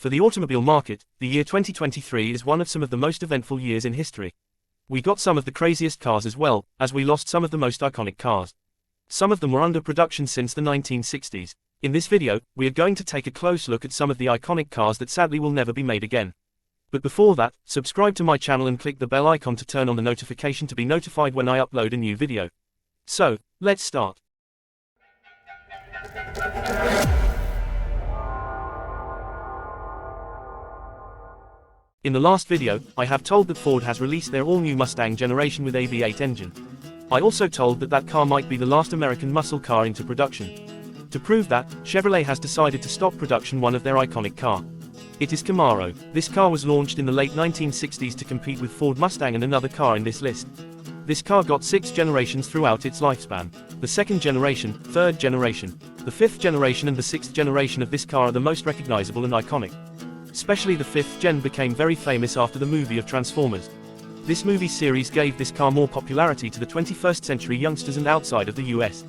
For the automobile market, the year 2023 is one of some of the most eventful years in history. We got some of the craziest cars as well, as we lost some of the most iconic cars. Some of them were under production since the 1960s. In this video, we are going to take a close look at some of the iconic cars that sadly will never be made again. But before that, subscribe to my channel and click the bell icon to turn on the notification to be notified when I upload a new video. So, let's start. In the last video, I have told that Ford has released their all-new Mustang generation with a V8 engine. I also told that that car might be the last American muscle car into production. To prove that, Chevrolet has decided to stop production one of their iconic car. It is Camaro. This car was launched in the late 1960s to compete with Ford Mustang and another car in this list. This car got 6 generations throughout its lifespan. The second generation, third generation, the fifth generation and the sixth generation of this car are the most recognizable and iconic. Especially the fifth gen became very famous after the movie of Transformers. This movie series gave this car more popularity to the 21st century youngsters and outside of the US.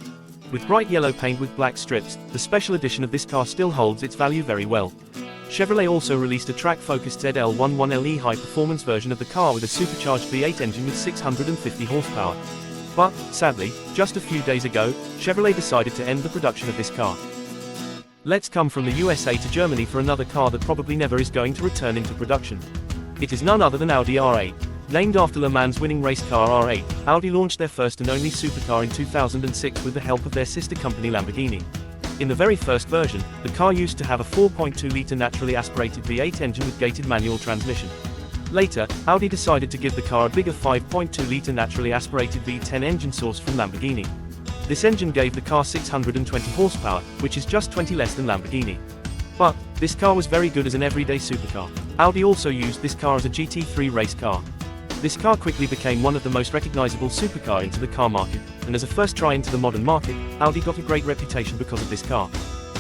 With bright yellow paint with black strips, the special edition of this car still holds its value very well. Chevrolet also released a track-focused ZL11LE high-performance version of the car with a supercharged V8 engine with 650 horsepower. But, sadly, just a few days ago, Chevrolet decided to end the production of this car. Let's come from the USA to Germany for another car that probably never is going to return into production. It is none other than Audi R8. Named after Le Mans winning race car R8, Audi launched their first and only supercar in 2006 with the help of their sister company Lamborghini. In the very first version, the car used to have a 4.2-litre naturally aspirated V8 engine with gated manual transmission. Later, Audi decided to give the car a bigger 5.2-litre naturally aspirated V10 engine source from Lamborghini. This engine gave the car 620 horsepower, which is just 20 less than Lamborghini. But, this car was very good as an everyday supercar. Audi also used this car as a GT3 race car. This car quickly became one of the most recognizable supercar into the car market, and as a first try into the modern market, Audi got a great reputation because of this car.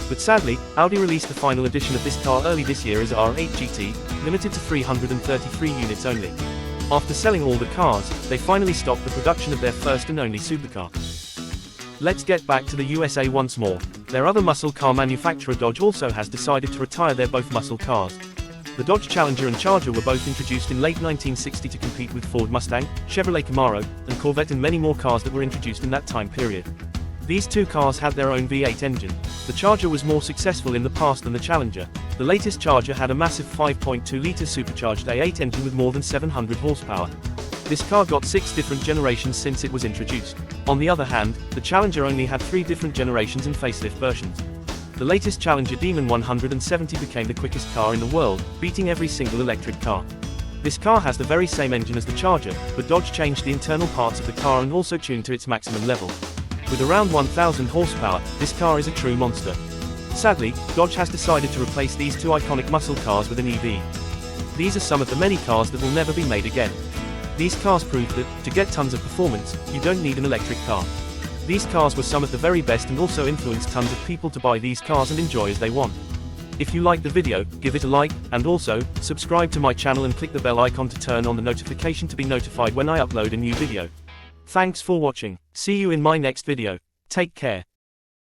But sadly, Audi released the final edition of this car early this year as R8 GT, limited to 333 units only. After selling all the cars, they finally stopped the production of their first and only supercar. Let's get back to the USA once more. Their other muscle car manufacturer Dodge also has decided to retire their both muscle cars. The Dodge Challenger and Charger were both introduced in late 1960 to compete with Ford Mustang, Chevrolet Camaro, and Corvette and many more cars that were introduced in that time period. These two cars had their own V8 engine. The Charger was more successful in the past than the Challenger. The latest Charger had a massive 5.2-litre supercharged A8 engine with more than 700 horsepower. This car got 6 different generations since it was introduced. On the other hand, the Challenger only had 3 different generations and facelift versions. The latest Challenger Demon 170 became the quickest car in the world, beating every single electric car. This car has the very same engine as the Charger, but Dodge changed the internal parts of the car and also tuned to its maximum level. With around 1000 horsepower, this car is a true monster. Sadly, Dodge has decided to replace these two iconic muscle cars with an EV. These are some of the many cars that will never be made again. These cars prove that, to get tons of performance, you don't need an electric car. These cars were some of the very best and also influenced tons of people to buy these cars and enjoy as they want. If you liked the video, give it a like, and also, subscribe to my channel and click the bell icon to turn on the notification to be notified when I upload a new video. Thanks for watching. See you in my next video. Take care.